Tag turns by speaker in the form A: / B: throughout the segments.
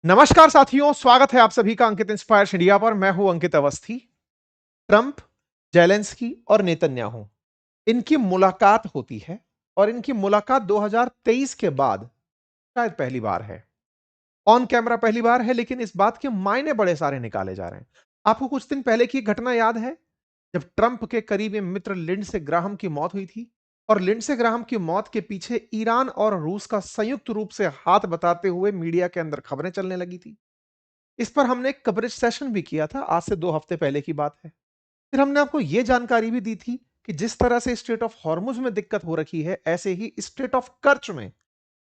A: नमस्कार साथियों, स्वागत है आप सभी का अंकित इंस्पायर्स इंडिया पर। मैं हूं अंकित अवस्थी। ट्रंप, जेलेंस्की और नेतन्याहू, इनकी मुलाकात होती है और इनकी मुलाकात 2023 के बाद शायद पहली बार है। ऑन कैमरा पहली बार है, लेकिन इस बात के मायने बड़े सारे निकाले जा रहे हैं। आपको कुछ दिन पहले की घटना याद है, जब ट्रंप के करीबी मित्र लिंडसे ग्राहम की मौत हुई थी और लिंडसे ग्राहम की मौत के पीछे ईरान और रूस का संयुक्त रूप से हाथ बताते हुए मीडिया के अंदर खबरें चलने लगी थी। इस पर हमने एक कवरेज सेशन भी किया था, आज से 2 हफ्ते पहले की बात है। फिर हमने आपको यह जानकारी भी दी थी कि जिस तरह से स्ट्रेट ऑफ हॉर्मुज में दिक्कत हो रखी है, ऐसे ही स्ट्रेट ऑफ कर्च में,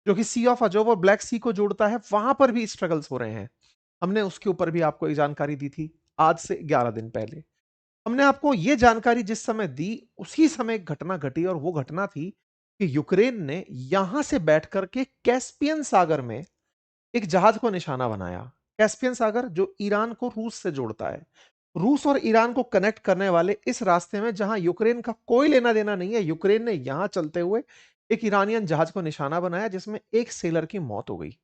A: जो कि सी ऑफ अजोब और ब्लैक सी को जोड़ता है, वहां पर भी स्ट्रगल्स हो रहे हैं। हमने उसके ऊपर भी आपको एक जानकारी दी थी आज से 11 दिन पहले। हमने आपको यह जानकारी जिस समय दी, उसी समय एक घटना घटी और वो घटना थी कि यूक्रेन ने यहां से बैठ करके कैस्पियन सागर में एक जहाज को निशाना बनाया। कैस्पियन सागर जो ईरान को रूस से जोड़ता है, रूस और ईरान को कनेक्ट करने वाले इस रास्ते में जहां यूक्रेन का कोई लेना देना नहीं है, यूक्रेन ने यहां चलते हुए एक ईरानियन जहाज को निशाना बनाया, जिसमें एक सेलर की मौत हो गई।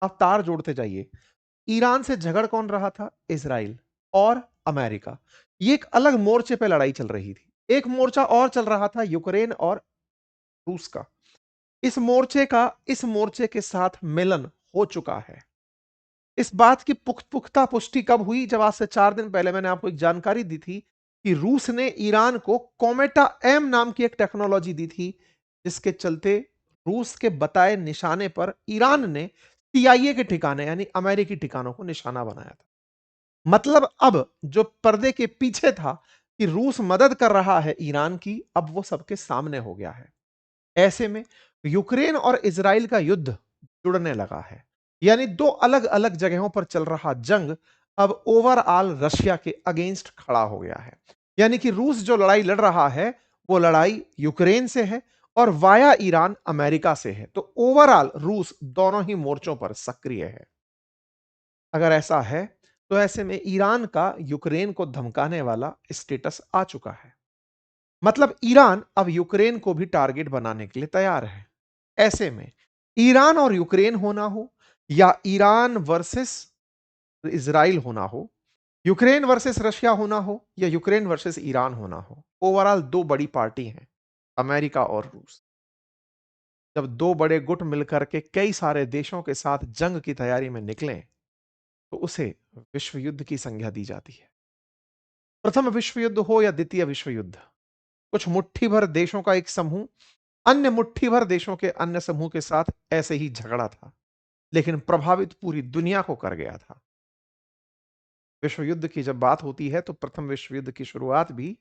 A: अब तार जोड़ते जाइए। ईरान से झगड़ कौन रहा था? इजराइल और अमेरिका। ये एक अलग मोर्चे पे लड़ाई चल रही थी। एक मोर्चा और चल रहा था यूक्रेन और रूस का। इस मोर्चे के साथ मिलन हो चुका है। इस बात की पुख्ता पुष्टि कब हुई? जब आज से 4 दिन पहले मैंने आपको एक जानकारी दी थी कि रूस ने ईरान को कोमेटा एम नाम की एक टेक्नोलॉजी दी थी, जिसके चलते रूस के बताए निशाने पर ईरान ने सीआईए के ठिकाने यानी अमेरिकी ठिकानों को निशाना बनाया था। मतलब अब जो पर्दे के पीछे था कि रूस मदद कर रहा है ईरान की, अब वो सबके सामने हो गया है। ऐसे में यूक्रेन और इजराइल का युद्ध जुड़ने लगा है। यानी दो अलग अलग जगहों पर चल रहा जंग अब ओवरऑल रशिया के अगेंस्ट खड़ा हो गया है। यानी कि रूस जो लड़ाई लड़ रहा है, वो लड़ाई यूक्रेन से है और वाया ईरान अमेरिका से है। तो ओवरऑल रूस दोनों ही मोर्चों पर सक्रिय है। अगर ऐसा है, तो ऐसे में ईरान का यूक्रेन को धमकाने वाला स्टेटस आ चुका है। मतलब ईरान अब यूक्रेन को भी टारगेट बनाने के लिए तैयार है। ऐसे में ईरान और यूक्रेन होना हो, या ईरान वर्सेस इजराइल होना हो, यूक्रेन वर्सेस रशिया होना हो, या यूक्रेन वर्सेस ईरान होना हो, ओवरऑल दो बड़ी पार्टी हैं, अमेरिका और रूस। जब दो बड़े गुट मिलकर के कई सारे देशों के साथ जंग की तैयारी में निकलें, तो उसे विश्व युद्ध की संज्ञा दी जाती है। प्रथम विश्व युद्ध हो या द्वितीय विश्व युद्ध, कुछ मुट्ठी भर देशों का एक समूह अन्य मुट्ठी भर देशों के अन्य समूह के साथ ऐसे ही झगड़ा था, लेकिन प्रभावित पूरी दुनिया को कर गया था। विश्व युद्ध की जब बात होती है, तो प्रथम विश्व युद्ध की शुरुआत भी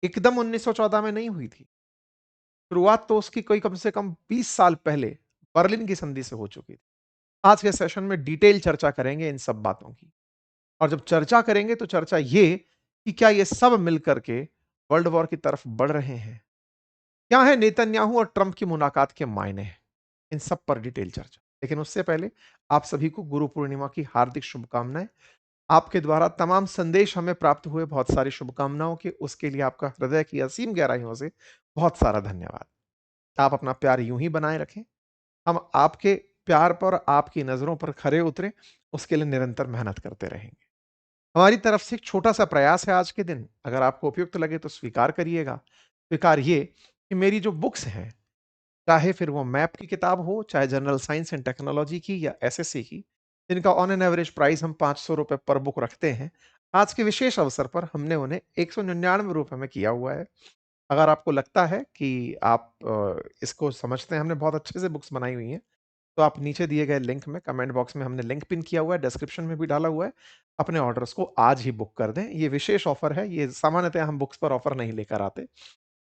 A: एकदम 1914 में नहीं हुई थी। शुरुआत तो उसकी कोई कम से कम 20 साल पहले बर्लिन की संधि से हो चुकी थी। आज के सेशन में डिटेल चर्चा करेंगे इन सब बातों की। और जब चर्चा करेंगे, तो चर्चा ये कि क्या ये सब मिलकर के वर्ल्ड वॉर की तरफ बढ़ रहे हैं? क्या है नेतन्याहू और ट्रंप की मुलाकात के मायने? इन सब पर डिटेल चर्चा। लेकिन उससे पहले आप सभी को गुरु पूर्णिमा की हार्दिक शुभकामनाएं। आपके द्वारा तमाम संदेश हमें प्राप्त हुए, बहुत सारी शुभकामनाओं के, उसके लिए आपका हृदय की असीम गहराइयों से बहुत सारा धन्यवाद। आप अपना प्यार यूं ही बनाए रखें। हम आपके प्यार पर, आपकी नजरों पर खरे उतरे, उसके लिए निरंतर मेहनत करते रहेंगे। हमारी तरफ से एक छोटा सा प्रयास है आज के दिन, अगर आपको उपयुक्त लगे तो स्वीकार करिएगा। स्वीकार ये कि मेरी जो बुक्स हैं, चाहे फिर वो मैप की किताब हो, चाहे जनरल साइंस एंड टेक्नोलॉजी की या एसएससी की, जिनका ऑन एन एवरेज प्राइस हम 500 रुपए पर बुक रखते हैं, आज के विशेष अवसर पर हमने उन्हें 199 रुपए में किया हुआ है। अगर आपको लगता है कि आप इसको समझते हैं, हमने बहुत अच्छे से बुक्स बनाई हुई हैं, तो आप नीचे दिए गए लिंक में, कमेंट बॉक्स में हमने लिंक पिन किया हुआ है, डिस्क्रिप्शन में भी डाला हुआ है। अपने ऑर्डर्स को आज ही बुक कर दें। ये विशेष ऑफर है, ये सामान्यतः हम बुक्स पर ऑफर नहीं लेकर आते,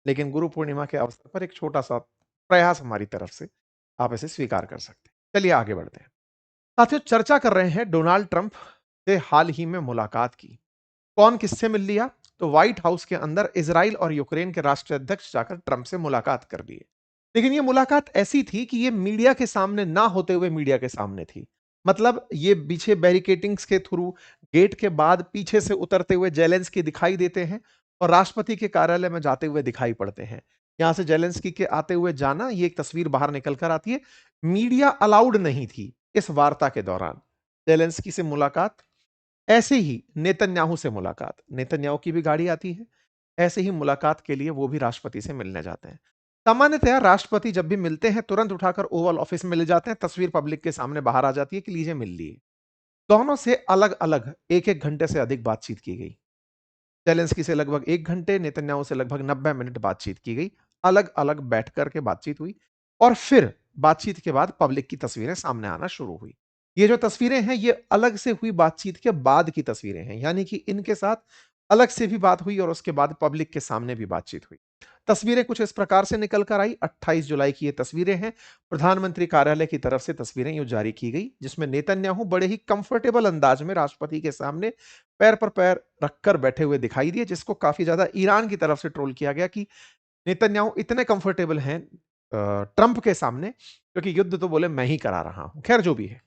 A: लेकिन गुरु पूर्णिमा के अवसर पर एक छोटा सा प्रयास हमारी तरफ से, आप इसे स्वीकार कर सकते हैं। चलिए आगे बढ़ते हैं। साथियों, चर्चा कर रहे हैं डोनाल्ड ट्रंप से हाल ही में मुलाकात की। कौन किससे मिल लिया? तो व्हाइट हाउस के अंदर इजराइल और यूक्रेन के राष्ट्रीय अध्यक्ष जाकर ट्रंप से मुलाकात कर लिए। लेकिन ये मुलाकात ऐसी थी कि ये मीडिया के सामने ना होते हुए मीडिया के सामने थी। मतलब ये पीछे बैरिकेटिंग्स के थ्रू, गेट के बाद पीछे से उतरते हुए जेलेंस्की दिखाई देते हैं और राष्ट्रपति के कार्यालय में जाते हुए दिखाई पड़ते हैं। यहां से जेलेंस्की के आते हुए जाना, ये एक तस्वीर बाहर निकल कर आती है। मीडिया अलाउड नहीं थी इस वार्ता के दौरान। ज़ेलेंस्की से मुलाकात, ऐसे ही नेतन्याहू से मुलाकात। नेतन्याहू की भी गाड़ी आती है, ऐसे ही मुलाकात के लिए वो भी राष्ट्रपति से मिलने जाते हैं। सामान्यतया राष्ट्रपति जब भी मिलते हैं, तुरंत उठाकर ओवल ऑफिस में ले जाते हैं, तस्वीर पब्लिक के सामने बाहर आ जाती है कि लीजिए मिल लिए। दोनों से अलग-अलग 1-1 घंटे से अधिक बातचीत की गई। ज़ेलेंस्की से लगभग 1 घंटे, नेतन्याहू से लगभग 90 मिनट बातचीत की गई। अलग-अलग बैठ कर के बातचीत हुई और फिर बातचीत के बाद पब्लिक की तस्वीरें सामने आना शुरू हुई। ये जो तस्वीरें हैं, ये अलग से हुई बातचीत के बाद की तस्वीरें हैं, यानी कि इनके साथ अलग से भी बात हुई और उसके बाद पब्लिक के सामने भी बातचीत हुई। तस्वीरें कुछ इस प्रकार से निकल कर आई। 28 जुलाई की ये तस्वीरें हैं। प्रधानमंत्री कार्यालय की तरफ से तस्वीरें यूँ जारी की गई, जिसमें नेतन्याहू बड़े ही कंफर्टेबल अंदाज में राष्ट्रपति के सामने पैर पर पैर रखकर बैठे हुए दिखाई दिए, जिसको काफ़ी ज़्यादा ईरान की तरफ से ट्रोल किया गया कि नेतन्याहू इतने कंफर्टेबल हैं ट्रंप के सामने, क्योंकि युद्ध तो बोले मैं ही करा रहा हूँ। खैर जो भी है।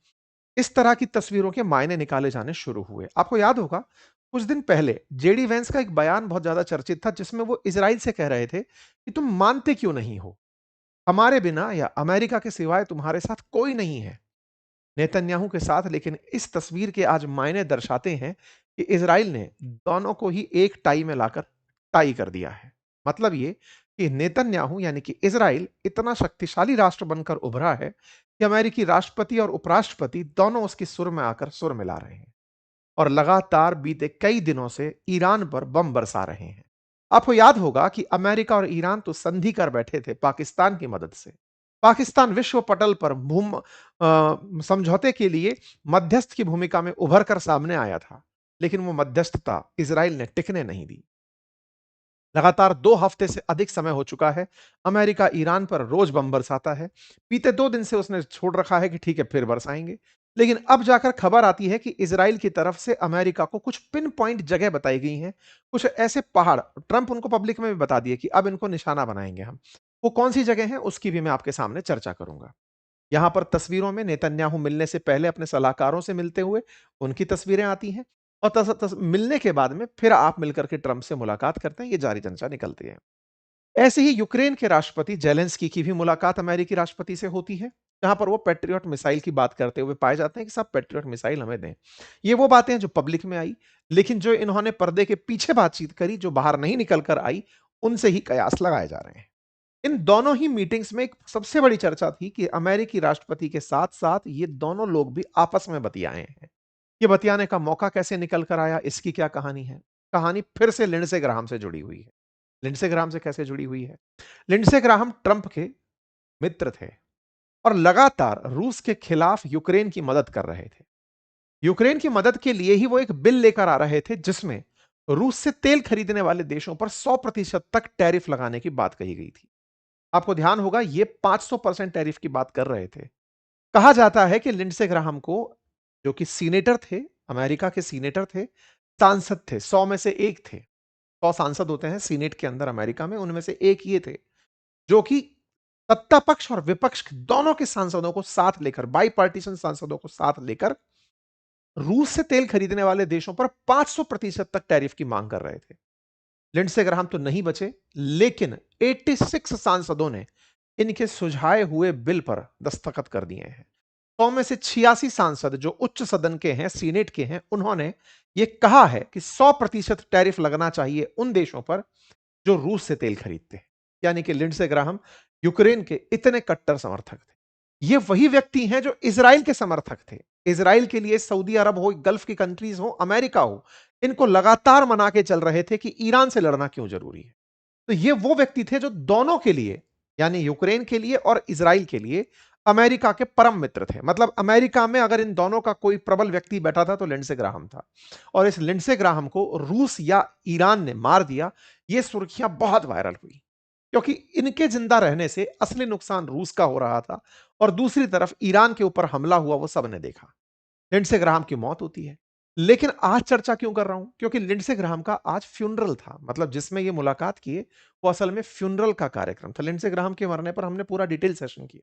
A: इस तरह की तस्वीरों के मायने निकाले जाने शुरू हुए। आपको याद होगा, कुछ दिन पहले जेडी वेंस का एक बयान बहुत ज़्यादा चर्चित था, जिसमें वो इज़राइल से कह रहे थे कि तुम मानते क्यों नहीं हो? हमारे बिना या अमेरिका के सिवाय तुम्हारे साथ कोई नहीं है। नेतन्याहू के साथ लेकिन इस तस्वीर के आज मायने दर्शाते हैं कि इज़राइल ने दोनों को ही एक टाई में लाकर टाई कर दिया है। मतलब ये कि नेतन्याहू यानी कि इज़राइल इतना शक्तिशाली राष्ट्र बनकर उभरा है कि अमेरिकी राष्ट्रपति और उपराष्ट्रपति दोनों उसकी सुर में आकर सुर मिला रहे हैं और लगातार बीते कई दिनों से ईरान पर बम बरसा रहे हैं। आपको याद होगा कि अमेरिका और ईरान तो संधि कर बैठे थे पाकिस्तान की मदद से। पाकिस्तान विश्व पटल पर समझौते के लिए मध्यस्थ की भूमिका में उभर कर सामने आया था, लेकिन वो मध्यस्थता इज़राइल ने टिकने नहीं दी। लगातार 2 हफ्ते से अधिक समय हो चुका है, अमेरिका ईरान पर रोज बम बरसाता है। बीते 2 दिन से उसने छोड़ रखा है कि ठीक है फिर बरसाएँगे। लेकिन अब जाकर खबर आती है कि इज़राइल की तरफ से अमेरिका को कुछ पिन पॉइंट जगह बताई गई हैं, कुछ ऐसे पहाड़ ट्रंप उनको पब्लिक में भी बता दिए कि अब इनको निशाना बनाएँगे हम। वो कौन-सी जगह हैं उसकी भी मैं आपके सामने चर्चा करूँगा। यहाँ पर तस्वीरों में नेतन्याहू मिलने से पहले अपने सलाहकारों से मिलते हुए उनकी तस्वीरें आती हैं और मिलने के बाद में फिर आप मिलकर के ट्रंप से मुलाकात करते हैं, ये जारी चर्चा निकलती है। ऐसे ही यूक्रेन के राष्ट्रपति जेलेंस्की की भी मुलाकात अमेरिकी राष्ट्रपति से होती है, जहां पर वो पैट्रियट मिसाइल की बात करते हुए पाए जाते हैं कि साहब पैट्रियट मिसाइल हमें दें। ये वो बातें हैं जो पब्लिक में आई, लेकिन जो इन्होंने पर्दे के पीछे बातचीत करी, जो बाहर नहीं निकल कर आई, उनसे ही कयास लगाए जा रहे हैं। इन दोनों ही मीटिंग्स में एक सबसे बड़ी चर्चा थी कि अमेरिकी राष्ट्रपति के साथ-साथ ये दोनों लोग भी आपस में बतियाए हैं। ये बतियाने का मौका कैसे निकल कर आया, इसकी क्या कहानी है? कहानी फिर से लिंडसे ग्राहम से जुड़ी हुई है। लिंडसे ग्राहम से कैसे जुड़ी हुई है? लिंडसे ग्राहम ट्रंप के मित्र थे और लगातार रूस के खिलाफ यूक्रेन की मदद कर रहे थे। यूक्रेन की मदद के लिए ही वो एक बिल लेकर आ रहे थे, जिसमें रूस से तेल खरीदने वाले देशों पर 100% तक टैरिफ लगाने की बात कही गई थी। आपको ध्यान होगा ये 500% टैरिफ की बात कर रहे थे। कहा जाता है कि लिंडसे ग्राहम को, जो कि सीनेटर थे, अमेरिका के सीनेटर थे, सांसद थे, 100 में से एक थे। 100 सांसद होते हैं सीनेट के अंदर अमेरिका में, उनमें से एक ये थे, जो कि सत्ता पक्ष और विपक्ष दोनों के सांसदों को साथ लेकर, बाइपार्टीशन सांसदों को साथ लेकर रूस से तेल खरीदने वाले देशों पर 500% तक टैरिफ की मांग कर रहे थे। लिंडसे ग्राहम तो नहीं बचे, लेकिन 86 सांसदों ने इनके सुझाए हुए बिल पर दस्तखत कर दिए हैं। 100 में से 86 सांसद जो उच्च सदन के हैं, सीनेट के हैं, उन्होंने यह कहा है कि 100% टैरिफ लगना चाहिए उन देशों पर जो रूस से तेल खरीदते हैं। यानी कि लिंडसे ग्राहम यूक्रेन के इतने कट्टर समर्थक थे। ये वही व्यक्ति हैं जो इज़राइल के समर्थक थे। इज़राइल के लिए सऊदी अरब हो, गल्फ की कंट्रीज हो, अमेरिका हो, इनको लगातार मना के चल रहे थे कि ईरान से लड़ना क्यों जरूरी है। तो ये वो व्यक्ति थे जो दोनों के लिए, यानी यूक्रेन के लिए और इज़राइल के लिए अमेरिका के परम मित्र थे। मतलब अमेरिका में अगर इन दोनों का कोई प्रबल व्यक्ति बैठा था तो लिंडसे ग्राहम था। और इस लिंडसे ग्राहम को रूस या ईरान ने मार दिया, ये सुर्खियां बहुत वायरल हुई, क्योंकि इनके जिंदा रहने से असली नुकसान रूस का हो रहा था और दूसरी तरफ ईरान के ऊपर हमला हुआ वो सबने देखा। लिंडसे ग्राहम की मौत होती है। लेकिन आज चर्चा क्यों कर रहा हूं? क्योंकि लिंडसे ग्राहम का आज फ्यूनरल था। मतलब जिसमें ये मुलाकात किए, वो असल में फ्यूनरल का कार्यक्रम था। लिंडसे ग्राहम के मरने पर हमने पूरा डिटेल सेशन किया,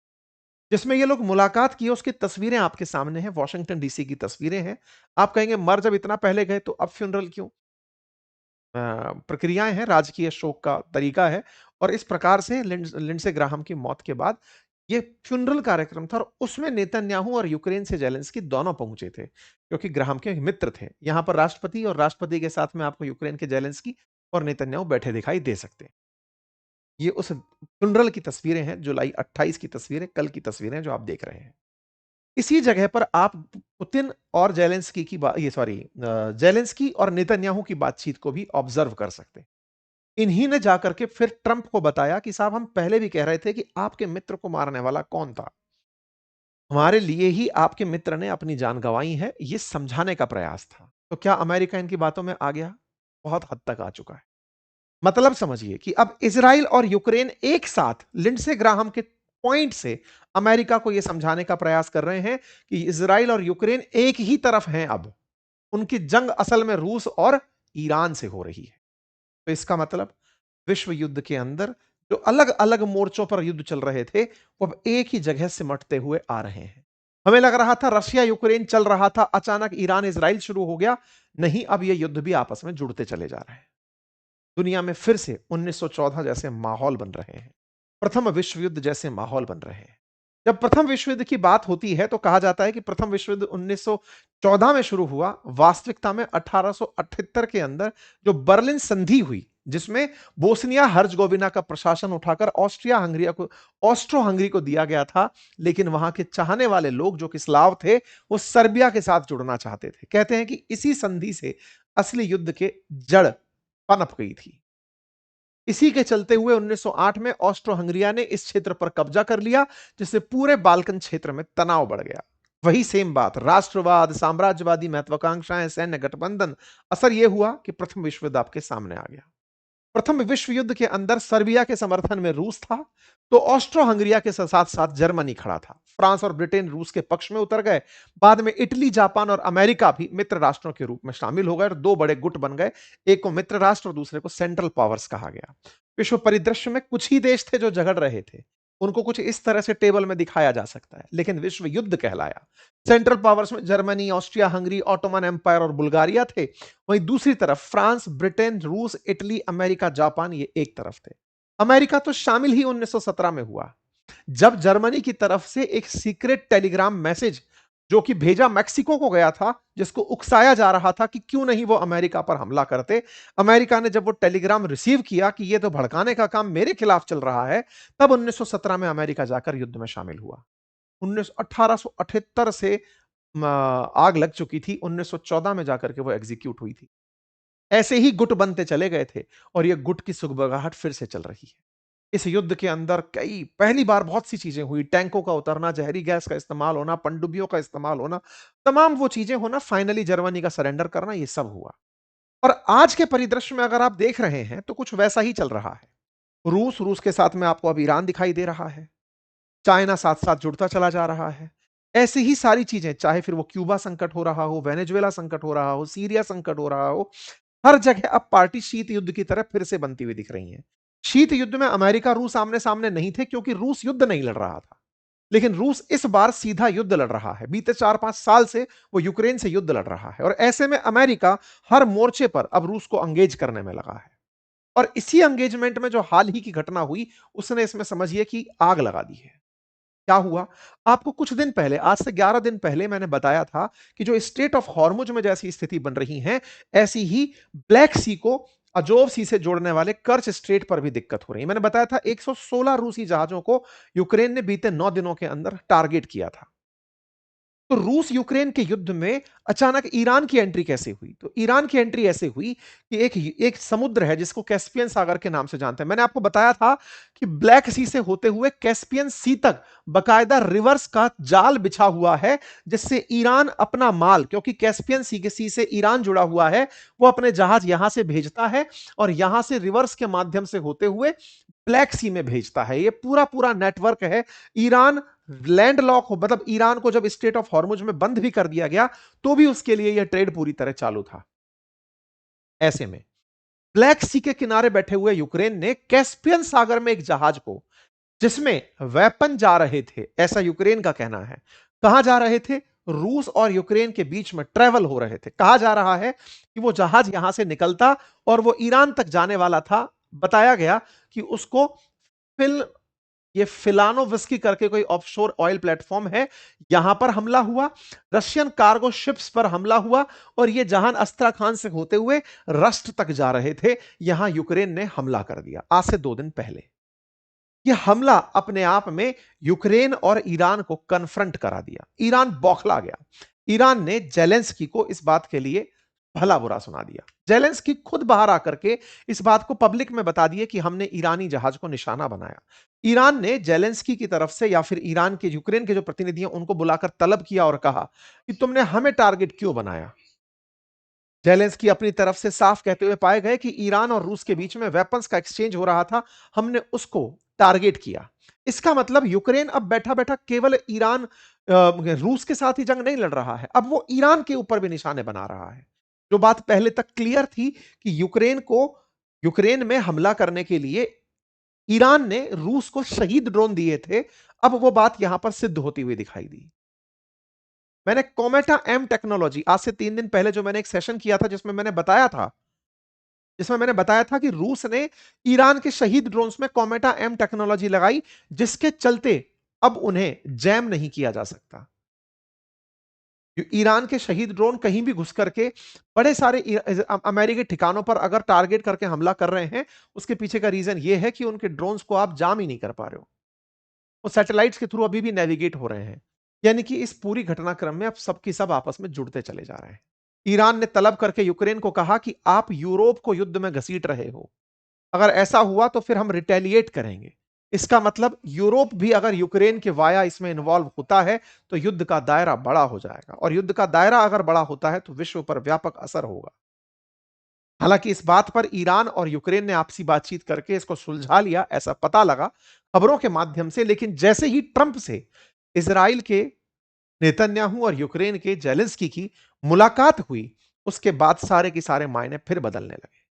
A: जिसमें ये लोग मुलाकात किए। उसकी तस्वीरें आपके सामने हैं, वॉशिंगटन डीसी की तस्वीरें हैं। आप कहेंगे मर जब इतना पहले गए तो अब फ्यूनरल क्यों? प्रक्रियाएं हैं, राजकीय शोक का तरीका है और इस प्रकार से लिंडसे ग्राहम की मौत के बाद ये फ्यूनरल कार्यक्रम था और उसमें नेतन्याहू और यूक्रेन से जेलेंस्की दोनों पहुंचे थे, क्योंकि ग्राहम के मित्र थे। यहां पर राष्ट्रपति और राष्ट्रपति के साथ में आपको यूक्रेन के जेलेंस्की और नेतन्याहू बैठे दिखाई दे सकते हैं। ये उस फ्यूनरल की तस्वीरें हैं, जुलाई 28 की तस्वीरें, कल की तस्वीरें जो आप देख रहे हैं। इसी जगह पर आप पुतिन और जेलेंस्की की बात, ये सॉरी, जेलेंस्की और नेतन्याहू की बातचीत को भी ऑब्जर्व कर सकते हैं। इन्हीं ने जाकर के फिर ट्रंप को बताया कि साहब, हम पहले भी कह रहे थे कि आपके मित्र को मारने वाला कौन था। हमारे लिए ही आपके मित्र ने अपनी जान गंवाई है, ये समझाने का प्रयास था। तो क्या अमेरिका इनकी बातों में आ गया? बहुत हद तक आ चुका है। मतलब समझिए कि अब इजराइल और यूक्रेन एक साथ लिंडसे ग्राहम के पॉइंट से अमेरिका को यह समझाने का प्रयास कर रहे हैं कि इजराइल और यूक्रेन एक ही तरफ हैं। अब उनकी जंग असल में रूस और ईरान से हो रही है। तो इसका मतलब विश्व युद्ध के अंदर जो अलग अलग मोर्चों पर युद्ध चल रहे थे, वो अब एक ही जगह सिमटते हुए आ रहे हैं। हमें लग रहा था रशिया यूक्रेन चल रहा था, अचानक ईरान इजराइल शुरू हो गया। नहीं, अब ये युद्ध भी आपस में जुड़ते चले जा रहे हैं। दुनिया में फिर से 1914 जैसे माहौल बन रहे हैं, प्रथम विश्व युद्ध जैसे माहौल बन रहे हैं। जब प्रथम विश्व युद्ध की बात होती है तो कहा जाता है कि प्रथम विश्व युद्ध 1914 में शुरू हुआ। वास्तविकता में 1878 के अंदर जो बर्लिन संधि हुई, जिसमें बोस्निया हर्जगोविना का प्रशासन उठाकर ऑस्ट्रो हंगरी को दिया गया था, लेकिन वहां के चाहने वाले लोग जो कि स्लाव थे, वो सर्बिया के साथ जुड़ना चाहते थे। कहते हैं कि इसी संधि से असली युद्ध के जड़ पनप गई थी। इसी के चलते हुए 1908 में ऑस्ट्रो हंगरिया ने इस क्षेत्र पर कब्जा कर लिया, जिससे पूरे बाल्कन क्षेत्र में तनाव बढ़ गया। वही सेम बात, राष्ट्रवाद, साम्राज्यवादी महत्वाकांक्षाएं, सैन्य गठबंधन, असर यह हुआ कि प्रथम विश्व युद्ध आपके सामने आ गया। प्रथम विश्व युद्ध के अंदर सर्बिया के समर्थन में रूस था, तो ऑस्ट्रो हंगरिया के साथ साथ जर्मनी खड़ा था। फ्रांस और ब्रिटेन रूस के पक्ष में उतर गए। बाद में इटली, जापान और अमेरिका भी मित्र राष्ट्रों के रूप में शामिल हो गए और दो बड़े गुट बन गए। एक को मित्र राष्ट्र और दूसरे को सेंट्रल पावर्स कहा गया। विश्व परिदृश्य में कुछ ही देश थे जो झगड़ रहे थे। उनको कुछ इस तरह से टेबल में दिखाया जा सकता है, लेकिन विश्व युद्ध कहलाया। सेंट्रल पावर्स में Germany, Austria Hungary, Ottoman empire और बुल्गारिया थे। वहीं दूसरी तरफ फ्रांस, ब्रिटेन, रूस, इटली, अमेरिका, जापान, ये एक तरफ थे। अमेरिका तो शामिल ही 1917 में हुआ, जब जर्मनी की तरफ से एक सीक्रेट टेलीग्राम मैसेज जो कि भेजा मैक्सिको को गया था, जिसको उकसाया जा रहा था कि क्यों नहीं वो अमेरिका पर हमला करते। अमेरिका ने जब वो टेलीग्राम रिसीव किया कि ये तो भड़काने का काम मेरे खिलाफ चल रहा है, तब 1917 में अमेरिका जाकर युद्ध में शामिल हुआ। 1878 से आग लग चुकी थी, 1914 में जाकर के वो एग्जीक्यूट हुई थी। ऐसे ही गुट बनते चले गए थे और ये गुट की सुगबगाहट फिर से चल रही है। इस युद्ध के अंदर कई पहली बार बहुत सी चीजें हुई, टैंकों का उतरना, जहरी गैस का इस्तेमाल होना, पनडुब्बियों का इस्तेमाल होना, तमाम वो चीजें होना, फाइनली जर्मनी का सरेंडर करना, ये सब हुआ। और आज के परिदृश्य में अगर आप देख रहे हैं तो कुछ वैसा ही चल रहा है। रूस के साथ में आपको अब ईरान दिखाई दे रहा है। चाइना साथ साथ जुड़ता चला जा रहा है। ऐसी ही सारी चीजें, चाहे फिर वो क्यूबा संकट हो रहा हो, वेनेजुएला संकट हो रहा हो, सीरिया संकट हो रहा हो, हर जगह अब पार्टी शीत युद्ध की तरह फिर से बनती हुई दिख रही हैं। शीत युद्ध में अमेरिका रूस आमने सामने नहीं थे, क्योंकि रूस युद्ध नहीं लड़ रहा था। लेकिन रूस इस बार सीधा युद्ध लड़ रहा है। बीते 4-5 साल से वो यूक्रेन से युद्ध लड़ रहा है और ऐसे में अमेरिका हर मोर्चे पर अब रूस को एंगेज करने में लगा है। और इसी एंगेजमेंट में जो हाल ही की घटना हुई, उसने इसमें समझिए कि आग लगा दी है। क्या हुआ? आपको कुछ दिन पहले, आज से 11 दिन पहले मैंने बताया था कि जो स्ट्रेट ऑफ हॉर्मुज में जैसी स्थिति बन रही है, ऐसी ही ब्लैक सी को अजोव सी से जोड़ने वाले कर्च स्ट्रेट पर भी दिक्कत हो रही है। मैंने बताया था 116 रूसी जहाजों को यूक्रेन ने बीते 9 दिनों के अंदर टारगेट किया था। तो रूस यूक्रेन के युद्ध में अचानक ईरान की एंट्री कैसे हुई? तो ईरान की एंट्री ऐसे हुई कि एक एक समुद्र है जिसको कैस्पियन सागर के नाम से जानते हैं। मैंने आपको बताया था कि ब्लैक सी से होते हुए कैस्पियन सी तक बकायदा रिवर्स का जाल बिछा हुआ है, जिससे ईरान अपना माल, क्योंकि कैस्पियन सी से ईरान जुड़ा हुआ है, वो अपने जहाज यहां से भेजता है और यहां से रिवर्स के माध्यम से होते हुए ब्लैक सी में भेजता है। ये पूरा पूरा नेटवर्क है। ईरान लैंड लॉक हो, मतलब ईरान को जब स्टेट ऑफ हॉर्मुज में बंद भी कर दिया गया, तो भी उसके लिए यह ट्रेड पूरी तरह चालू था। ऐसे में ब्लैक सी के किनारे बैठे हुए यूक्रेन ने कैस्पियन सागर में एक जहाज को, जिसमें वेपन जा रहे थे, ऐसा यूक्रेन का कहना है। कहां जा रहे थे? रूस और यूक्रेन के बीच में ट्रेवल हो रहे थे। कहा जा रहा है कि वो जहाज यहां से निकलता और वो ईरान तक जाने वाला था। बताया गया कि उसको फिल ये फिलानोविस्की करके कोई ऑफशोर ऑयल प्लेटफॉर्म है, यहां पर हमला हुआ, रशियन कार्गो शिप्स पर हमला हुआ, और ये जहान अस्त्राखान से होते हुए रस्ट तक जा रहे थे, यहां यूक्रेन ने हमला कर दिया आज से 2 दिन पहले। यह हमला अपने आप में यूक्रेन और ईरान को कन्फ्रंट करा दिया। ईरान बौखला गया। ईरान ने जेलेंस्की को इस बात के लिए भला बुरा सुना दिया। जेलेंस्की खुद बाहर आकर के इस बात को पब्लिक में बता दिए कि हमने ईरानी जहाज को निशाना बनाया। ईरान ने जेलेंस्की की तरफ से या फिर ईरान के यूक्रेन के जो प्रतिनिधि हैं उनको बुलाकर तलब किया और कहा कि तुमने हमें टारगेट क्यों बनाया। जेलेंस्की अपनी तरफ से साफ कहते हुए पाए गए कि ईरान और रूस के बीच में वेपन्स का एक्सचेंज हो रहा था, हमने उसको टारगेट किया। इसका मतलब यूक्रेन अब बैठा बैठा केवल ईरान रूस के साथ ही जंग नहीं लड़ रहा है, अब वो ईरान के ऊपर भी निशाने बना रहा है। जो बात पहले तक क्लियर थी कि यूक्रेन में हमला करने के लिए ईरान ने रूस को शहीद ड्रोन दिए थे, अब वो बात यहां पर सिद्ध होती हुई दिखाई दी। मैंने कोमेटा एम टेक्नोलॉजी आज से 3 दिन पहले जो मैंने एक सेशन किया था जिसमें मैंने बताया था कि रूस ने ईरान के शहीद ड्रोन्स में कोमेटा एम टेक्नोलॉजी लगाई, जिसके चलते अब उन्हें जैम नहीं किया जा सकता। ईरान के शहीद ड्रोन कहीं भी घुस करके बड़े सारे अमेरिकी ठिकानों पर अगर टारगेट करके हमला कर रहे हैं, उसके पीछे का रीजन यह है कि उनके ड्रोन्स को आप जाम ही नहीं कर पा रहे हो। वो सैटेलाइट्स के थ्रू अभी भी नेविगेट हो रहे हैं, यानी कि इस पूरी घटनाक्रम में अब सबकी सब आपस में जुड़ते चले जा रहे हैं। ईरान ने तलब करके यूक्रेन को कहा कि आप यूरोप को युद्ध में घसीट रहे हो, अगर ऐसा हुआ तो फिर हम रिटेलिएट करेंगे। इसका मतलब यूरोप भी अगर यूक्रेन के वाया इसमें इन्वॉल्व होता है तो युद्ध का दायरा बड़ा हो जाएगा, और युद्ध का दायरा अगर बड़ा होता है तो विश्व पर व्यापक असर होगा। हालांकि इस बात पर ईरान और यूक्रेन ने आपसी बातचीत करके इसको सुलझा लिया, ऐसा पता लगा खबरों के माध्यम से। लेकिन जैसे ही ट्रंप से इजराइल के नेतन्याहू और यूक्रेन के जेलेंस्की की मुलाकात हुई, उसके बाद सारे के सारे मायने फिर बदलने लगे।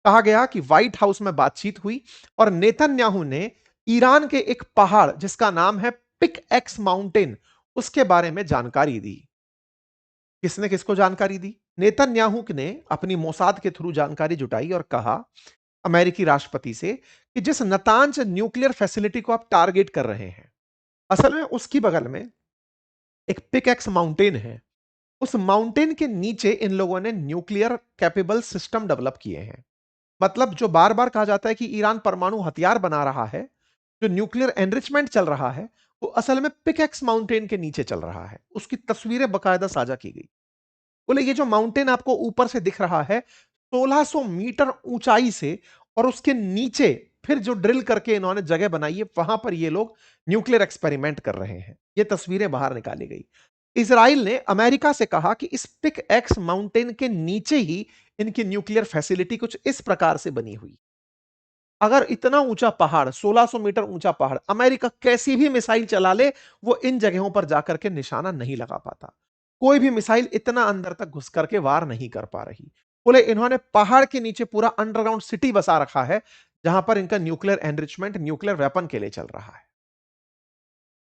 A: कहा गया कि व्हाइट हाउस में बातचीत हुई और नेतन्याहू ने ईरान के एक पहाड़ जिसका नाम है पिक एक्स माउंटेन, उसके बारे में जानकारी दी। किसने किसको जानकारी दी? नेतन्याहू ने अपनी मोसाद के थ्रू जानकारी जुटाई और कहा अमेरिकी राष्ट्रपति से कि जिस नतांज न्यूक्लियर फैसिलिटी को आप टारगेट कर रहे हैं, असल में उसकी बगल में एक पिकैक्स माउंटेन है। उस माउंटेन के नीचे इन लोगों ने न्यूक्लियर कैपेबल सिस्टम डेवलप किए हैं। मतलब जो बार बार कहा जाता है कि ईरान परमाणु हथियार बना रहा है, जो न्यूक्लियर एनरिचमेंट चल रहा है, वो असल में पिकैक्स माउंटेन के नीचे चल रहा है। उसकी तस्वीरें बकायदा साझा की गई। बोले ये जो माउंटेन आपको ऊपर से दिख रहा है 1600 मीटर ऊंचाई से, और उसके नीचे फिर जो ड्रिल करके इन्होंने जगह बनाई है, वहां पर ये लोग न्यूक्लियर एक्सपेरिमेंट कर रहे हैं। ये तस्वीरें बाहर निकाली गई। इसराइल ने अमेरिका से कहा कि इस पिक एक्स माउंटेन के नीचे ही इनकी न्यूक्लियर फैसिलिटी कुछ इस प्रकार से बनी हुई। अगर इतना ऊंचा पहाड़ 1600 मीटर ऊंचा पहाड़, अमेरिका कैसी भी मिसाइल चला ले, वो इन जगहों पर जाकर के निशाना नहीं लगा पाता। कोई भी मिसाइल इतना अंदर तक घुस करके वार नहीं कर पा रही। बोले इन्होंने पहाड़ के नीचे पूरा अंडरग्राउंड सिटी बसा रखा है, जहां पर इनका न्यूक्लियर एनरिचमेंट न्यूक्लियर वेपन के लिए चल रहा है।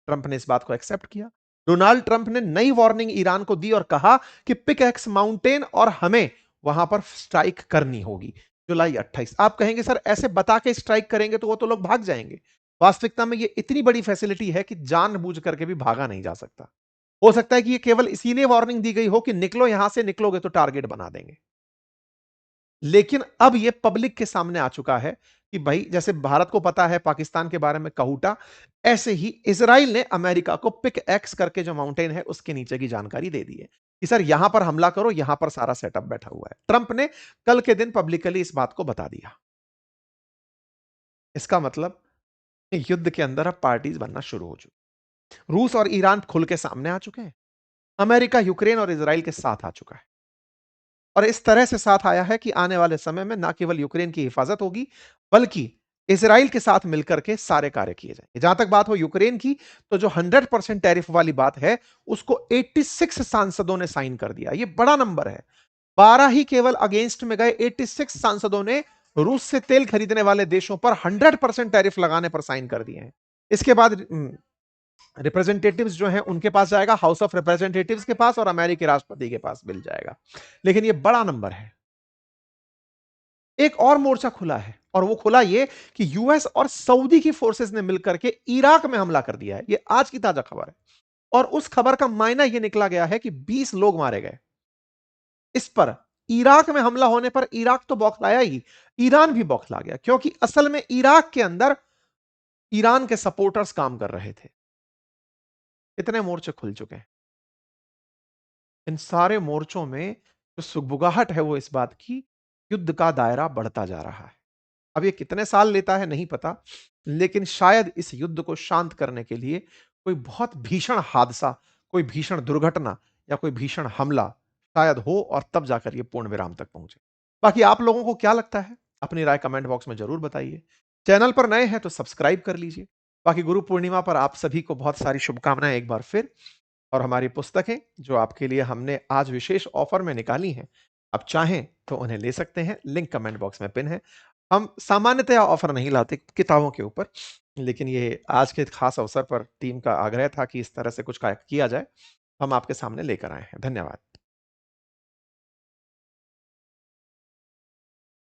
A: ट्रंप ने इस बात को एक्सेप्ट किया। डोनाल्ड ट्रंप ने नई वार्निंग ईरान को दी और कहा कि पिकैक्स माउंटेन और हमें वहां पर स्ट्राइक करनी होगी। जुलाई 28। आप कहेंगे सर ऐसे बता के स्ट्राइक करेंगे तो वो तो लोग भाग जाएंगे। वास्तविकता में ये इतनी बड़ी फैसिलिटी है कि जानबूझ करके भी भागा नहीं जा सकता। हो सकता है कि ये केवल इसीलिए वार्निंग दी गई हो कि निकलो यहां से, निकलोगे तो टारगेट बना देंगे। लेकिन अब यह पब्लिक के सामने आ चुका है कि भाई जैसे भारत को पता है पाकिस्तान के बारे में कहूटा, ऐसे ही इजराइल ने अमेरिका को पिक एक्स करके जो माउंटेन है उसके नीचे की जानकारी दे दी है कि सर यहां पर हमला करो, यहां पर सारा सेटअप बैठा हुआ है। ट्रंप ने कल के दिन पब्लिकली इस बात को बता दिया। इसका मतलब युद्ध के अंदर अब पार्टीज बनना शुरू हो चुकी। रूस और ईरान खुल के सामने आ चुके हैं। अमेरिका यूक्रेन और इजराइल के साथ आ चुका है, और इस तरह से साथ आया है कि आने वाले समय में ना केवल यूक्रेन की हिफाजत होगी, बल्कि इजराइल के साथ मिलकर के सारे कार्य किए जाएंगे। जहां तक बात हो यूक्रेन की, तो जो 100% टैरिफ वाली बात है, उसको 86 सांसदों ने साइन कर दिया। यह बड़ा नंबर है। 12 ही केवल अगेंस्ट में गए, 86 सांसदों ने रूस से तेल खरीदने वाले देशों पर 100% टैरिफ लगाने पर साइन कर दिए हैं। इसके बाद रिप्रेजेंटेटिव्स जो हैं उनके पास जाएगा, हाउस ऑफ रिप्रेजेंटेटिव्स के पास, और अमेरिकी राष्ट्रपति के पास मिल जाएगा। लेकिन यह बड़ा नंबर है। एक और मोर्चा खुला है, और वो खुला ये कि यूएस और सऊदी की फोर्सेस ने मिलकर के इराक में हमला कर दिया है। ये आज की ताजा खबर है और उस खबर का मायना ये निकला गया है कि 20 लोग मारे गए। इस पर इराक में हमला होने पर इराक तो बौखलाया ही, ईरान भी बौखला गया, क्योंकि असल में इराक के अंदर ईरान के सपोर्टर्स काम कर रहे थे। इतने मोर्चे खुल चुके हैं। इन सारे मोर्चों में जो सुगबुगाहट है वो इस बात की, युद्ध का दायरा बढ़ता जा रहा है। अब ये कितने साल लेता है नहीं पता, लेकिन शायद इस युद्ध को शांत करने के लिए कोई बहुत भीषण हादसा, कोई भीषण दुर्घटना या कोई भीषण हमला शायद हो और तब जाकर ये पूर्ण विराम तक पहुंचे। बाकी आप लोगों को क्या लगता है? अपनी राय कमेंट बॉक्स में जरूर बताइए। चैनल पर नए हैं तो सब्सक्राइब कर लीजिए। बाकी गुरु पूर्णिमा पर आप सभी को बहुत सारी शुभकामनाएं एक बार फिर। और हमारी पुस्तकें जो आपके लिए हमने आज विशेष ऑफर में निकाली हैं, आप चाहें तो उन्हें ले सकते हैं। लिंक कमेंट बॉक्स में पिन है। हम सामान्यतया ऑफर नहीं लाते किताबों के ऊपर, लेकिन ये आज के खास अवसर पर टीम का आग्रह था कि इस तरह से कुछ किया जाए। हम आपके सामने लेकर आए हैं। धन्यवाद।